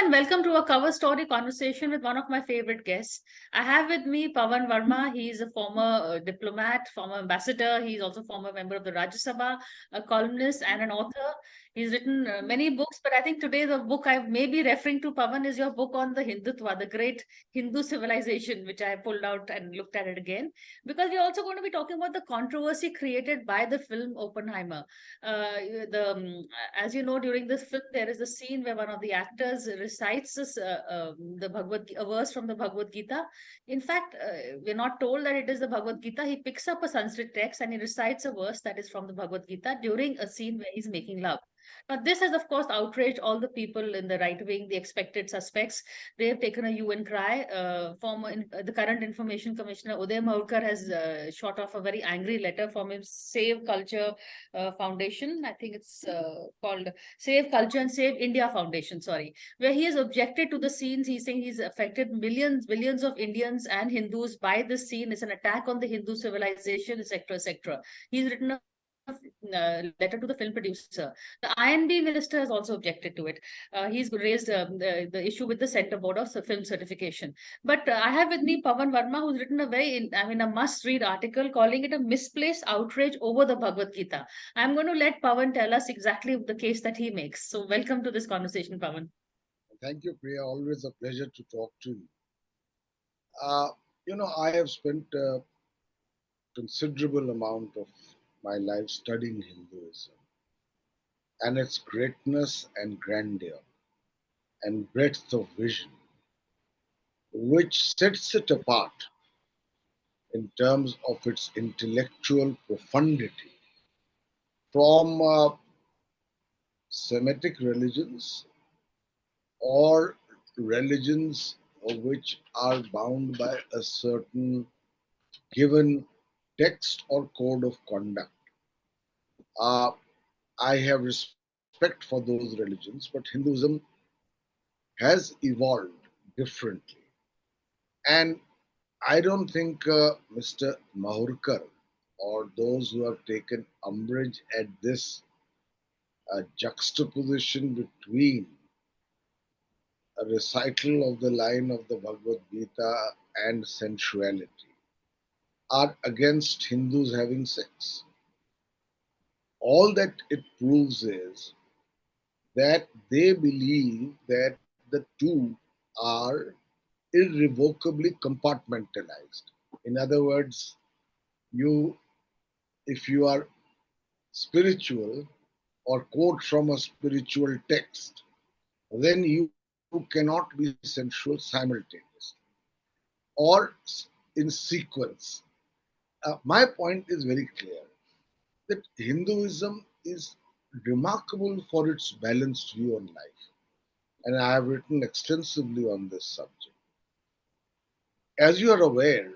and welcome to a cover story conversation with one of my favorite guests. I have with me Pavan Varma. He is a former diplomat, former ambassador. He's also former member of the Rajya Sabha, a columnist and an author. He's written many books, but I think today the book I may be referring to, Pavan, is your book on the Hindutva, the great Hindu civilization, which I pulled out and looked at it again. Because we're also going to be talking about the controversy created by the film Oppenheimer. As you know, during this film, there is a scene where one of the actors recites a verse from the Bhagavad Gita. In fact, we're not told that it is the Bhagavad Gita. He picks up a Sanskrit text and he recites a verse that is from the Bhagavad Gita during a scene where he's making love. Now, this has, of course, outraged all the people in the right wing, the expected suspects. They have taken a hue and cry. The current Information Commissioner, Uday Maurkar, has shot off a very angry letter from his Save Culture Foundation. I think it's called Save Culture and Save India Foundation, sorry, where he has objected to the scenes. He's saying he's affected billions of Indians and Hindus by this scene. It's an attack on the Hindu civilization, etc., etc. He's written a letter to the film producer. The INB minister has also objected to it. He's raised the issue with the Center Board of Film Certification. But I have with me Pavan Varma, who's written a must-read article calling it a misplaced outrage over the Bhagavad Gita. I'm going to let Pavan tell us exactly the case that he makes. So welcome to this conversation, Pavan. Thank you, Priya. Always a pleasure to talk to you. Uh, I have spent a considerable amount of my life studying Hinduism and its greatness and grandeur and breadth of vision, which sets it apart in terms of its intellectual profundity from Semitic religions or religions which are bound by a certain given text or code of conduct. Uh, I have respect for those religions, but Hinduism has evolved differently. And I don't think Mr. Mahurkar or those who have taken umbrage at this juxtaposition between a recital of the line of the Bhagavad Gita and sensuality are against Hindus having sex. All that it proves is that they believe that the two are irrevocably compartmentalized. In other words, you, if you are spiritual or quote from a spiritual text, then you cannot be sensual simultaneously or in sequence. My point is very clear that Hinduism is remarkable for its balanced view on life, and I have written extensively on this subject. As you are aware,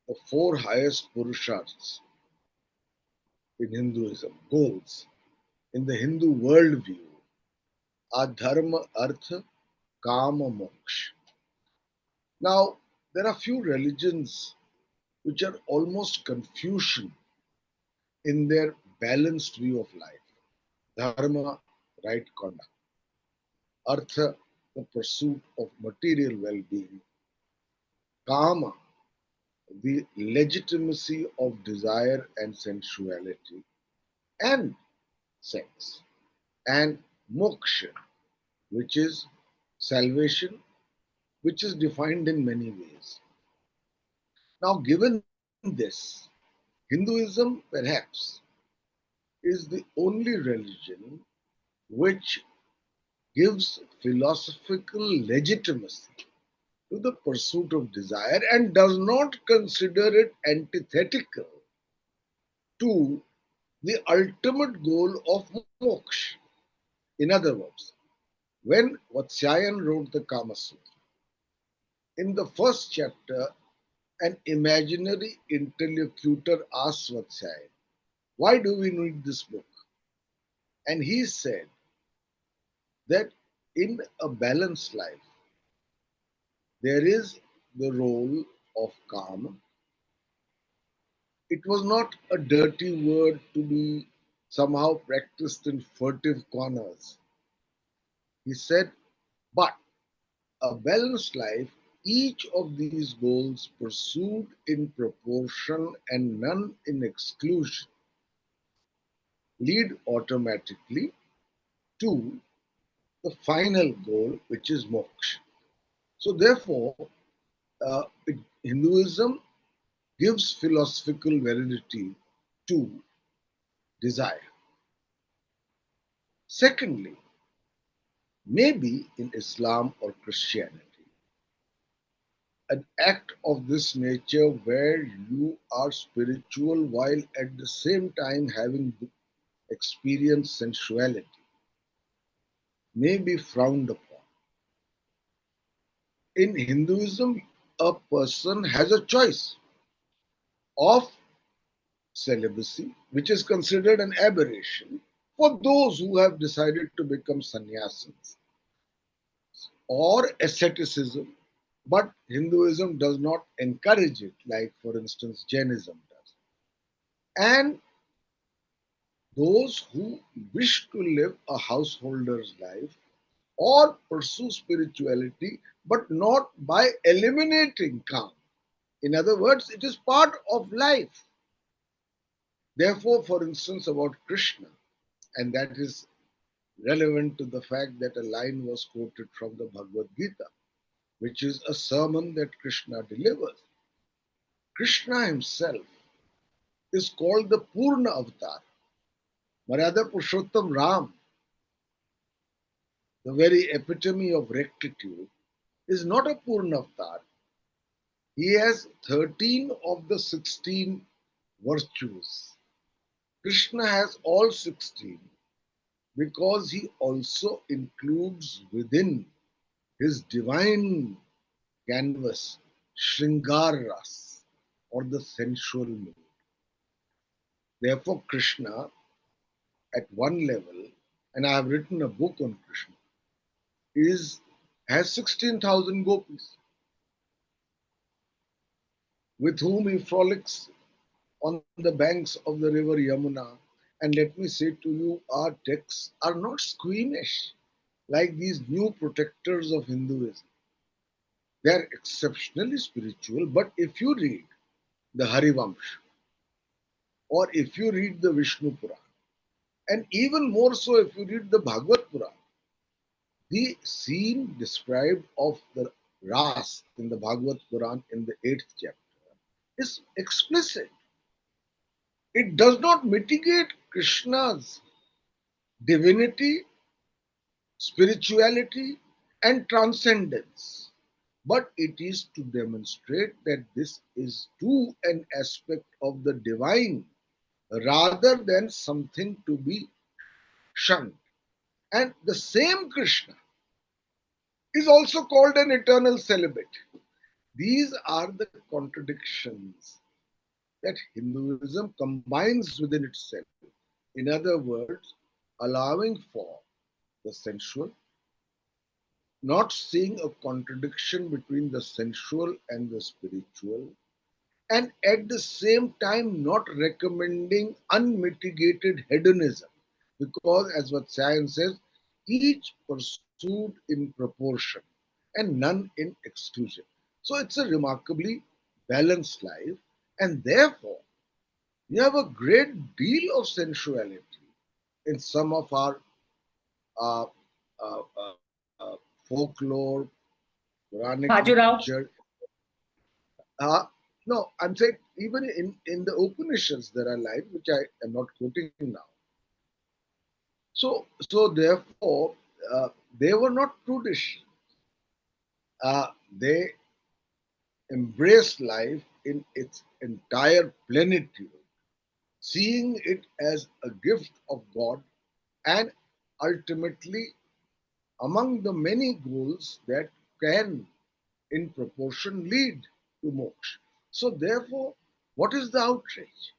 the four highest Purusharthas in Hinduism, goals in the Hindu worldview, are dharma, artha, kama, moksha. Now, there are few religions which are almost Confucian in their balanced view of life. Dharma, right conduct. Artha, the pursuit of material well being. Kama, the legitimacy of desire and sensuality. And sex. And moksha, which is salvation, which is defined in many ways. Now, given this, Hinduism perhaps is the only religion which gives philosophical legitimacy to the pursuit of desire and does not consider it antithetical to the ultimate goal of moksha. In other words, when Vatsyayan wrote the Kama Sutra, in the first chapter, an imaginary interlocutor asked Vatsyayan, "Why do we need this book?" And he said that in a balanced life, there is the role of Kama. It was not a dirty word to be somehow practiced in furtive corners. He said, but a balanced life, each of these goals pursued in proportion and none in exclusion, lead automatically to the final goal, which is moksha. So, therefore, Hinduism gives philosophical validity to desire. Secondly, maybe in Islam or Christianity, an act of this nature where you are spiritual while at the same time having experienced sensuality may be frowned upon. In Hinduism, a person has a choice of celibacy, which is considered an aberration for those who have decided to become sannyasis, or asceticism, but Hinduism does not encourage it, like, for instance, Jainism does. And those who wish to live a householder's life or pursue spirituality, but not by eliminating calm. In other words, it is part of life. Therefore, for instance, about Krishna, and that is relevant to the fact that a line was quoted from the Bhagavad Gita, which is a sermon that Krishna delivers. Krishna himself is called the Purna Avatar. Marada Purushottam Ram, the very epitome of rectitude, is not a Purna Avatar. He has 13 of the 16 virtues. Krishna has all 16 because he also includes within his divine canvas Shringar Ras, or the sensual mood. Therefore, Krishna, at one level, and I have written a book on Krishna, is has 16,000 gopis with whom he frolics on the banks of the river Yamuna. And let me say to you, our texts are not squeamish like these new protectors of Hinduism. They are exceptionally spiritual, but if you read the Harivamsh, or if you read the Vishnu Puran, and even more so if you read the Bhagavad Puran, the scene described of the Ras in the Bhagavad Puran in the 8th chapter is explicit. It does not mitigate Krishna's divinity, spirituality, and transcendence, but it is to demonstrate that this is too an aspect of the divine rather than something to be shunned. And the same Krishna is also called an eternal celibate. These are the contradictions that Hinduism combines within itself. In other words, allowing for the sensual, not seeing a contradiction between the sensual and the spiritual, and at the same time not recommending unmitigated hedonism. Because, as what science says, each pursued in proportion and none in exclusion. So it's a remarkably balanced life, and therefore we have a great deal of sensuality in some of our uh, folklore, Quranic Bajurao. literature. No, I'm saying even in the Upanishads there are lines which I am not quoting now. So therefore, they were not prudish. They embraced life in its entire plenitude, seeing it as a gift of God, and ultimately among the many goals that can, in proportion, lead to moksha. So, therefore, what is the outrage?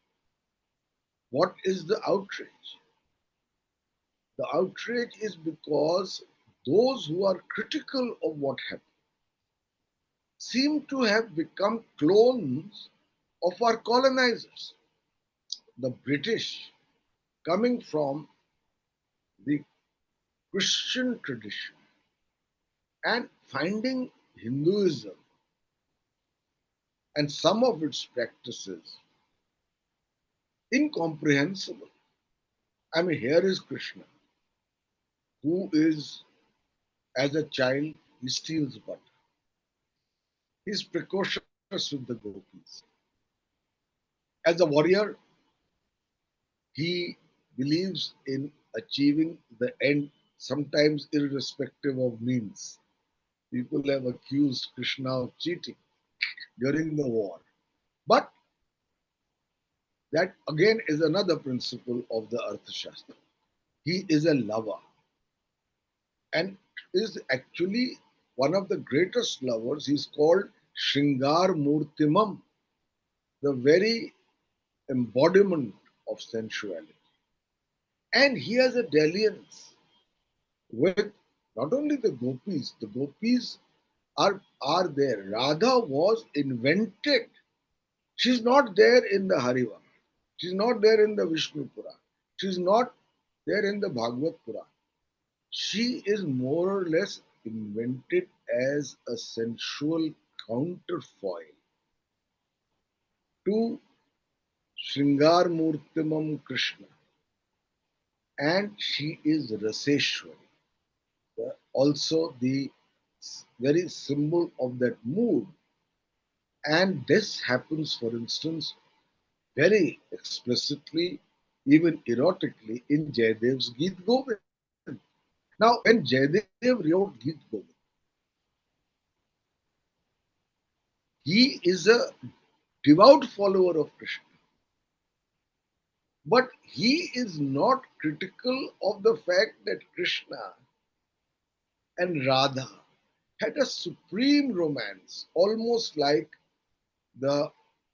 What is the outrage? The outrage is because those who are critical of what happened seem to have become clones of our colonizers. The British, coming from the Christian tradition and finding Hinduism and some of its practices incomprehensible. I mean, here is Krishna, who is, as a child, he steals butter. He's precocious with the gopis. As a warrior, he believes in achieving the end, sometimes irrespective of means. People have accused Krishna of cheating during the war. But that again is another principle of the Arthashastra. He is a lover and is actually one of the greatest lovers. He's called Shringar Murtimam, the very embodiment of sensuality. And he has a dalliance with not only the gopis are there. Radha was invented. She's not there in the Hariva. She's not there in the Vishnu Pura. She's not there in the Bhagavad Pura. She is more or less invented as a sensual counterfoil to Shringar Murtimam Krishna. And she is Raseshwari, also the very symbol of that mood. And this happens, for instance, very explicitly, even erotically, in Jayadev's Geet Govind. Now, when Jayadev wrote Geet Govind, he is a devout follower of Krishna, but he is not critical of the fact that Krishna and Radha had a supreme romance, almost like the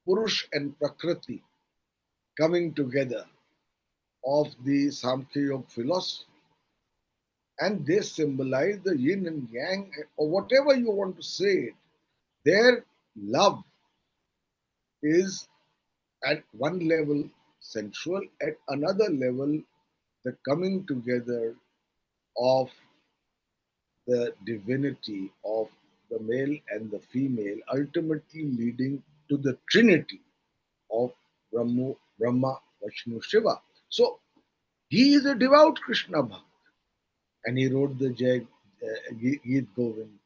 Purush and Prakriti coming together of the Samkhya Yoga philosophy. And they symbolize the yin and yang, or whatever you want to say it. Their love is at one level sensual, at another level, the coming together of the divinity of the male and the female, ultimately leading to the trinity of Brahma, Vishnu, Shiva. So he is a devout Krishna Bhakt, and he wrote the Geet Govind.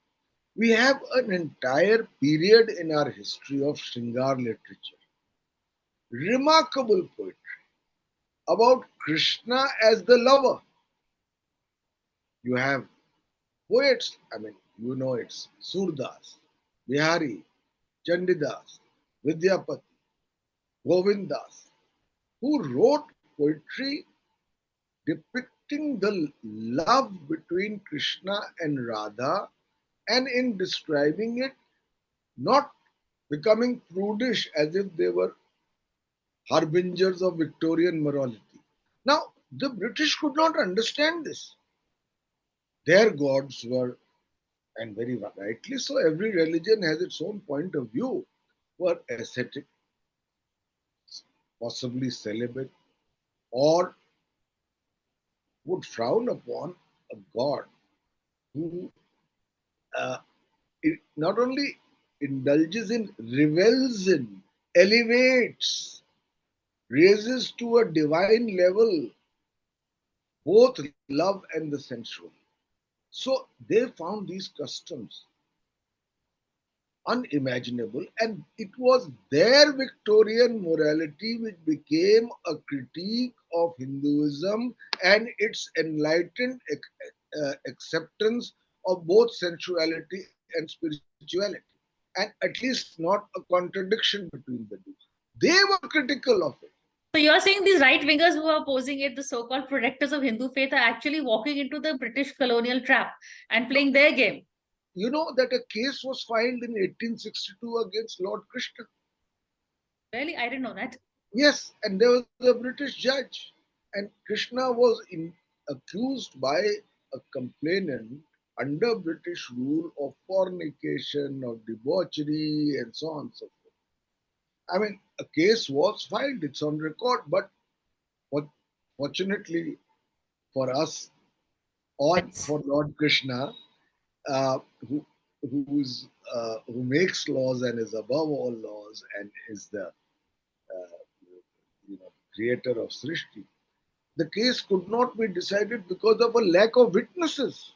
We have an entire period in our history of Shringar literature, remarkable poetry about Krishna as the lover. You have poets, I mean, you know it's Surdas, Bihari, Chandidas, Vidyapati, Govindas, who wrote poetry depicting the love between Krishna and Radha, and in describing it, not becoming prudish as if they were harbingers of Victorian morality. Now, the British could not understand this. Their gods were, and very rightly so, every religion has its own point of view, were ascetic, possibly celibate, or would frown upon a god who uh, not only indulges in, revels in, elevates, raises to a divine level both love and the sensual. So they found these customs unimaginable, and it was their Victorian morality which became a critique of Hinduism and its enlightened acceptance of both sensuality and spirituality, and at least not a contradiction between the two. They were critical of it. So you're saying these right wingers who are opposing it, the so-called protectors of Hindu faith, are actually walking into the British colonial trap and playing their game. You know that a case was filed in 1862 against Lord Krishna. Really? I didn't know that. Yes, and there was a British judge, and Krishna was accused by a complainant under British rule of fornication, of debauchery, and so on and so forth. I mean, a case was filed, it's on record, but fortunately for us, or Yes. for Lord Krishna, uh, who who makes laws and is above all laws and is the creator of Srishti, the case could not be decided because of a lack of witnesses.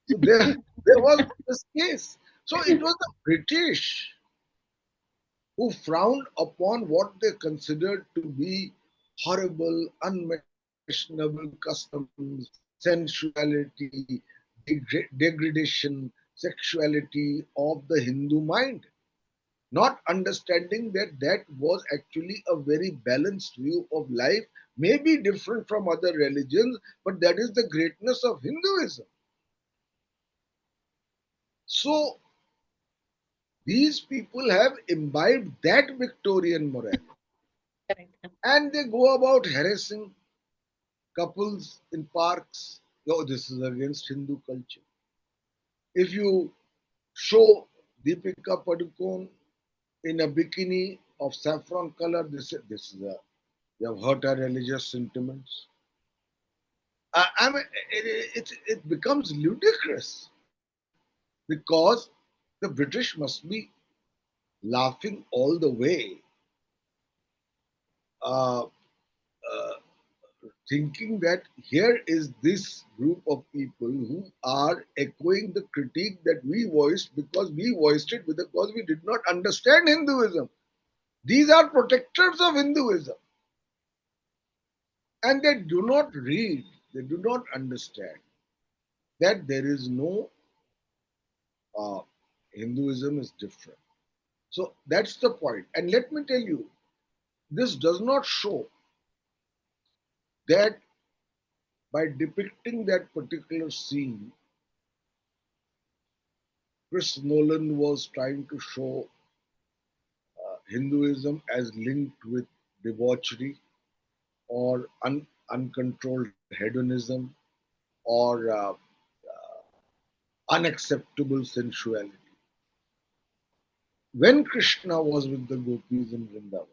So there was this case. So it was the British who frowned upon what they considered to be horrible, unmentionable customs, sensuality, degradation, sexuality of the Hindu mind, not understanding that that was actually a very balanced view of life, maybe different from other religions, but that is the greatness of Hinduism. So these people have imbibed that Victorian morality Correct. and they go about harassing couples in parks. Oh, this is against Hindu culture. If you show Deepika Padukone in a bikini of saffron color, this is a you have hurt our religious sentiments. I mean, it becomes ludicrous because the British must be laughing all the way, uh, uh, thinking that here is this group of people who are echoing the critique that we voiced because we voiced it because we did not understand Hinduism. These are protectors of Hinduism and they do not read, they do not understand that there is no uh, Hinduism is different. So that's the point. And let me tell you, this does not show that by depicting that particular scene, Chris Nolan was trying to show Hinduism as linked with debauchery or uncontrolled hedonism or unacceptable sensuality. When Krishna was with the gopis in Vrindavan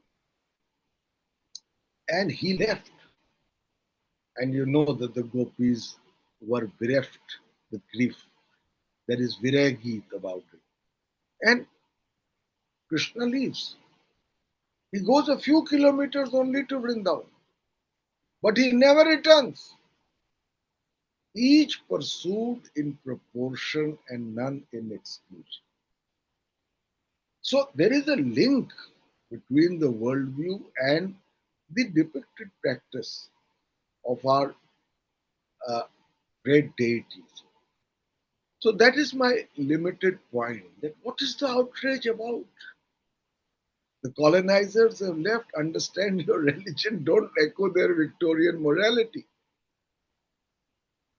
and he left, and you know that the gopis were bereft with grief, there is viragi about it. And Krishna leaves. He goes a few kilometers only to Vrindavan, but he never returns. Each pursued in proportion and none in exclusion. So there is a link between the worldview and the depicted practice of our uh, great deities. So that is my limited point. That what is the outrage about? The colonizers have left. Understand your religion. Don't echo their Victorian morality.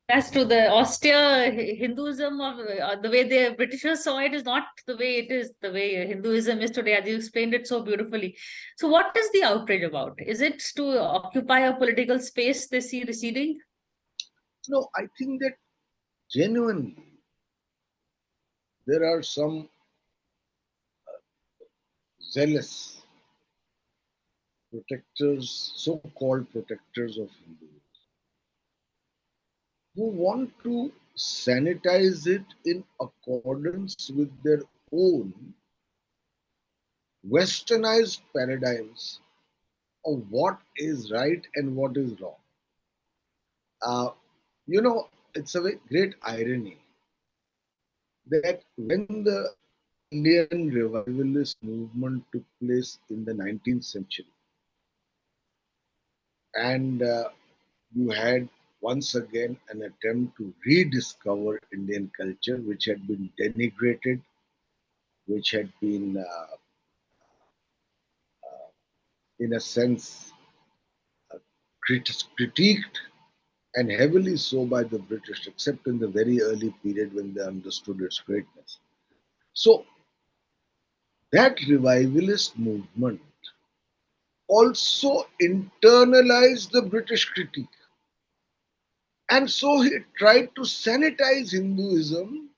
As to the austere Hinduism of the way the Britishers saw it is not the way it is, the way Hinduism is today, as you explained it so beautifully. So, what is the outrage about? Is it to occupy a political space they see receding? No, I think that genuinely there are some zealous protectors, so called protectors of Hinduism, who want to sanitize it in accordance with their own westernized paradigms of what is right and what is wrong. Uh, it's a very great irony that when the Indian revivalist movement took place in the 19th century, and you had once again an attempt to rediscover Indian culture, which had been denigrated, which had been, in a sense, critiqued and heavily so by the British, except in the very early period when they understood its greatness. So that revivalist movement also internalized the British critique. And so he tried to sanitize Hinduism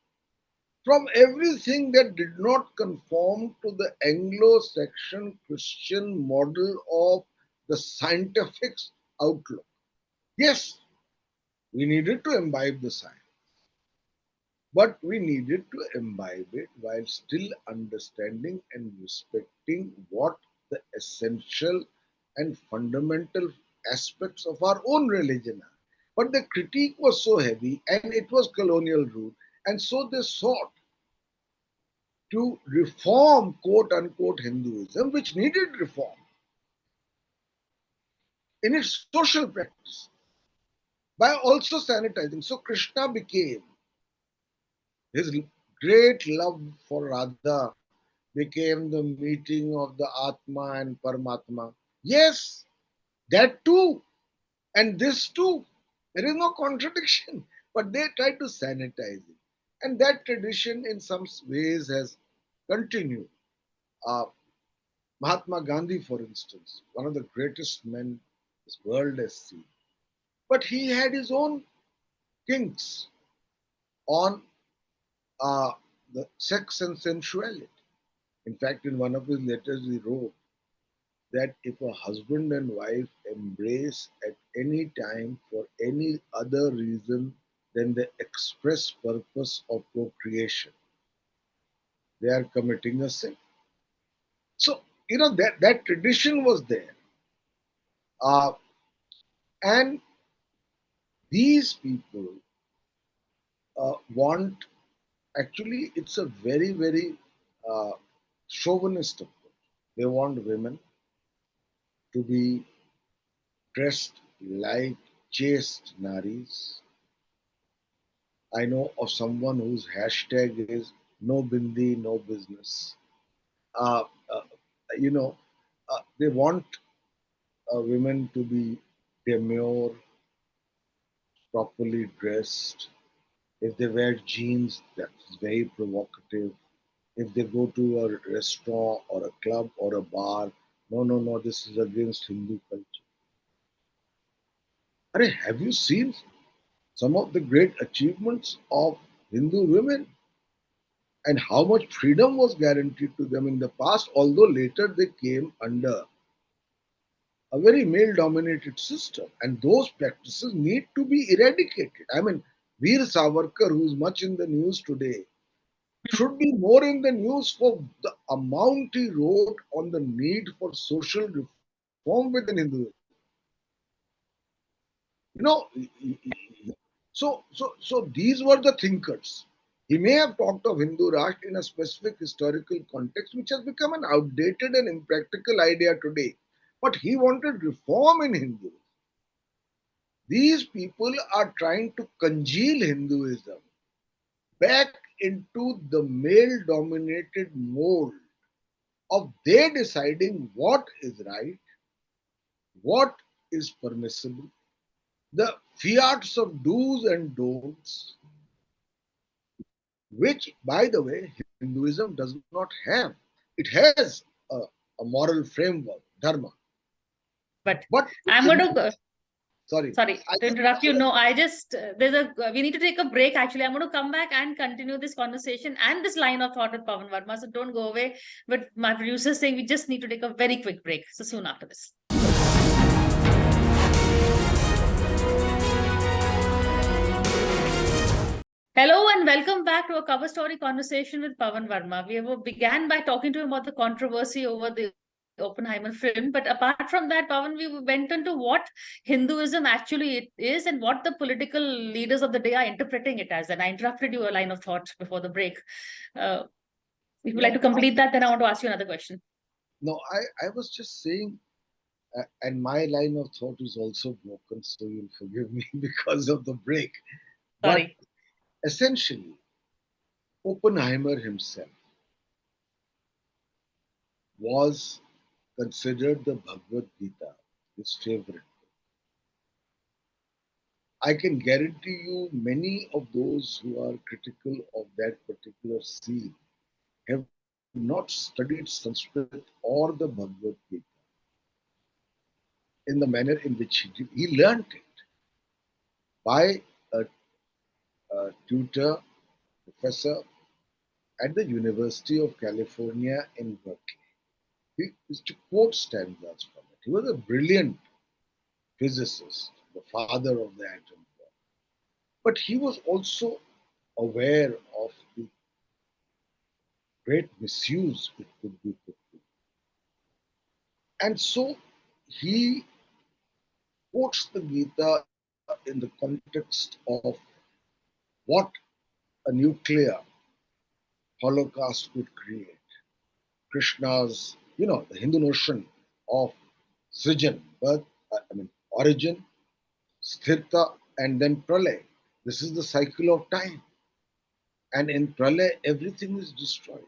from everything that did not conform to the Anglo-Saxon Christian model of the scientific outlook. Yes, we needed to imbibe the science. but we needed to imbibe it while still understanding and respecting what the essential and fundamental aspects of our own religion are. But the critique was so heavy and it was colonial rule, and so they sought to reform quote unquote Hinduism, which needed reform in its social practice by also sanitizing. So Krishna became his great love for Radha became the meeting of the Atma and Paramatma. Yes, that too, and this too. There is no contradiction, but they try to sanitize it. And that tradition, in some ways, has continued. Uh, Mahatma Gandhi, for instance, one of the greatest men this world has seen, but he had his own kinks on uh, the sex and sensuality. In fact, in one of his letters, he wrote that if a husband and wife embrace at any time for any other reason than the express purpose of procreation, they are committing a sin. So, that tradition was there. Uh, and these people want, actually, it's a very, very uh, chauvinist approach. They want women to be dressed like chaste naris. I know of someone whose hashtag is no bindi, no business. Uh, uh, you know, they want women to be demure, properly dressed. If they wear jeans, that's very provocative. If they go to a restaurant or a club or a bar, no, no, no, this is against Hindu culture. Have you seen some of the great achievements of Hindu women and how much freedom was guaranteed to them in the past, although later they came under a very male dominated system, and those practices need to be eradicated. I mean, Veer Savarkar, who's much in the news today, should be more in the news for the amount he wrote on the need for social reform within Hinduism. You know, so these were the thinkers. He may have talked of Hindu Rashtra in a specific historical context, which has become an outdated and impractical idea today. But he wanted reform in Hindu. These people are trying to congeal Hinduism back into the male dominated mold of they deciding what is right, what is permissible, the fiats of do's and don'ts, which, by the way, Hinduism does not have. It has a moral framework, dharma, But but I'm in, going to sorry, sorry I to just, interrupt you. No, I just there's a we need to take a break. Actually, I'm going to come back and continue this conversation and this line of thought with Pavan Varma. So don't go away. But my producer is saying we just need to take a very quick break. So soon after this. Hello and welcome back to a cover story conversation with Pavan Varma. Began by talking to him about the controversy over the Oppenheimer film, but apart from that, Pavan, we went into what Hinduism actually it is and what the political leaders of the day are interpreting it as. And I interrupted you a line of thought before the break. Uh, if you'd like to no, complete that, then I want to ask you another question. no, I was just saying, and my line of thought is also broken, so you'll forgive me because of the break. But Sorry. essentially, Oppenheimer himself was considered the Bhagavad Gita, his favorite. I can guarantee you many of those who are critical of that particular scene have not studied Sanskrit or the Bhagavad Gita in the manner in which he did. He learned it by a tutor, professor at the University of California in Berkeley. He used to quote stanzas from it. He was a brilliant physicist, the father of the atom bomb. But he was also aware of the great misuse it could be put to. And so he quotes the Gita in the context of what a nuclear holocaust could create. Krishna's, the Hindu notion of Srijan, birth, origin, Sthirta, and then Pralay. This is the cycle of time. And in Pralay, everything is destroyed.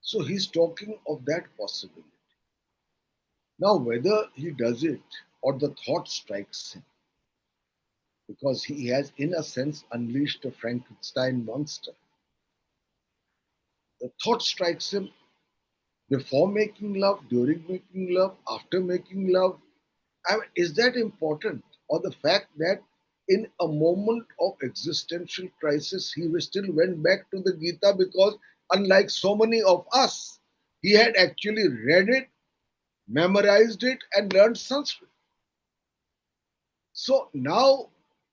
So he's talking of that possibility. Now, whether he does it or the thought strikes him, because he has, in a sense, unleashed a Frankenstein monster. The thought strikes him before making love, during making love, after making love. Is that important? Or the fact that in a moment of existential crisis, he still went back to the Gita because, unlike so many of us, he had actually read it, memorized it, and learned Sanskrit. So now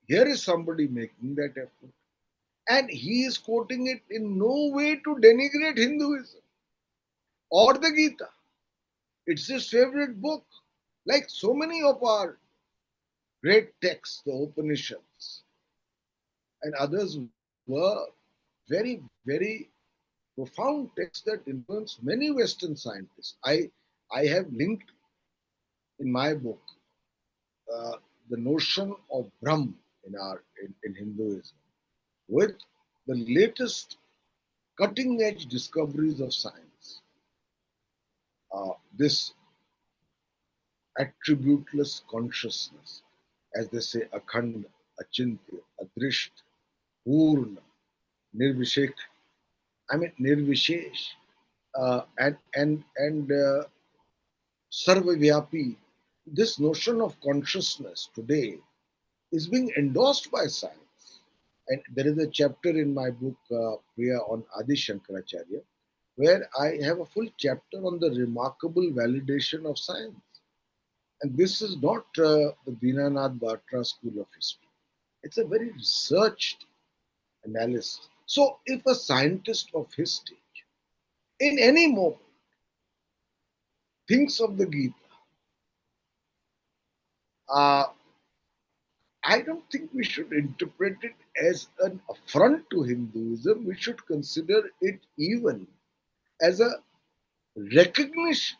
here is somebody making that effort. And he is quoting it in no way to denigrate Hinduism or the Gita. It's his favorite book. Like so many of our great texts, the Upanishads and others were very, very profound texts that influenced many Western scientists. I have linked in my book uh, the notion of Brahm in Hinduism with the latest cutting edge discoveries of science. This attributeless consciousness, as they say, akhand, achintya, adrisht, purna, nirvishek. Nirvishesh, and sarvavyapi. This notion of consciousness today is being endorsed by science. And there is a chapter in my book, Priya, on Adi Shankaracharya, where I have a full chapter on the remarkable validation of science. And this is not the Dinanath Batra School of History. It's a very researched analysis. So, if a scientist of his stage, in any moment, thinks of the Gita, uh, I don't think we should interpret it as an affront to Hinduism. We should consider it even as a recognition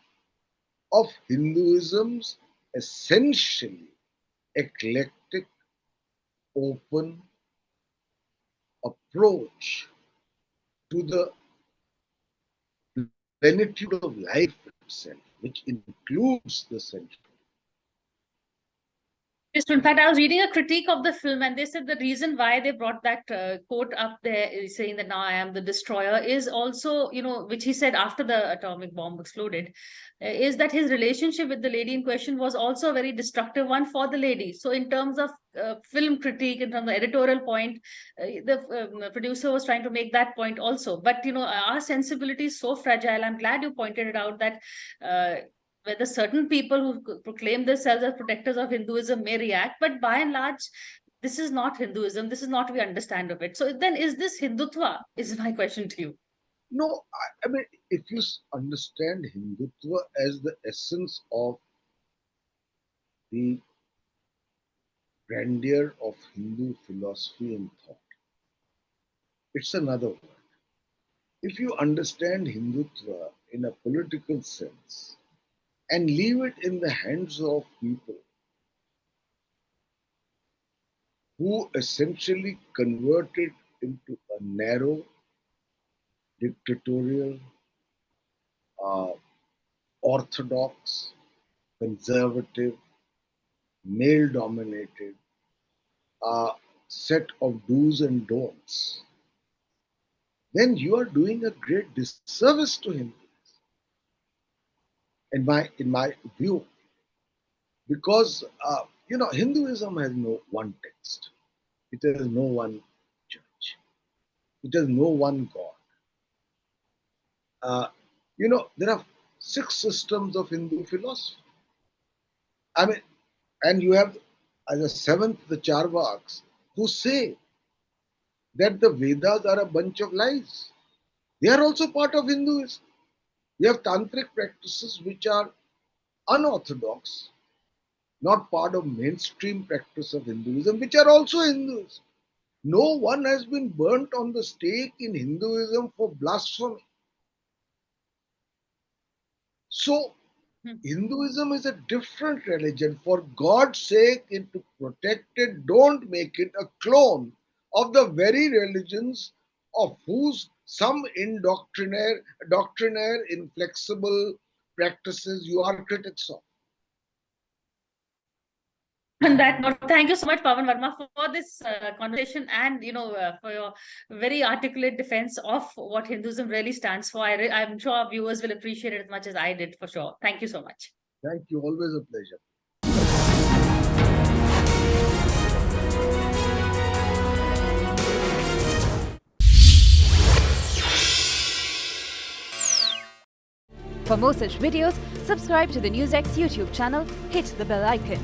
of Hinduism's essentially eclectic, open approach to the plenitude of life itself, which includes the sensual. Yes, in fact, I was reading a critique of the film, and they said the reason why they brought that quote up there, saying that now I am the destroyer, is also, which he said after the atomic bomb exploded, is that his relationship with the lady in question was also a very destructive one for the lady. So, in terms of film critique, in terms of editorial point, the producer was trying to make that point also. But, our sensibility is so fragile. I'm glad you pointed it out that. Whether certain people who proclaim themselves as protectors of Hinduism may react, but by and large, this is not Hinduism. This is not we understand of it. So then, is this Hindutva? Is my question to you. No, if you understand Hindutva as the essence of the grandeur of Hindu philosophy and thought, it's another word. If you understand Hindutva in a political sense and leave it in the hands of people who essentially convert it into a narrow, dictatorial, uh, orthodox, conservative, male dominated set of do's and don'ts, then you are doing a great disservice to him, in my view, because Hinduism has no one text, it has no one church, it has no one God. Uh, there are 6 systems of Hindu philosophy. I mean, and you have as a seventh the Charvaks who say that the Vedas are a bunch of lies. They are also part of Hinduism. You have tantric practices which are unorthodox, not part of mainstream practice of Hinduism, which are also Hinduism. No one has been burnt on the stake in Hinduism for blasphemy. So, Hmm. Hinduism is a different religion. For God's sake, it to protect it, don't make it a clone of the very religions of whose some doctrinaire, inflexible practices you are critics of. On that note, thank you so much, Pavan Varma, for this conversation and for your very articulate defense of what Hinduism really stands for. I'm sure our viewers will appreciate it as much as I did, for sure. Thank you so much. Thank you. Always a pleasure. For more such videos, subscribe to the NewsX YouTube channel, hit the bell icon.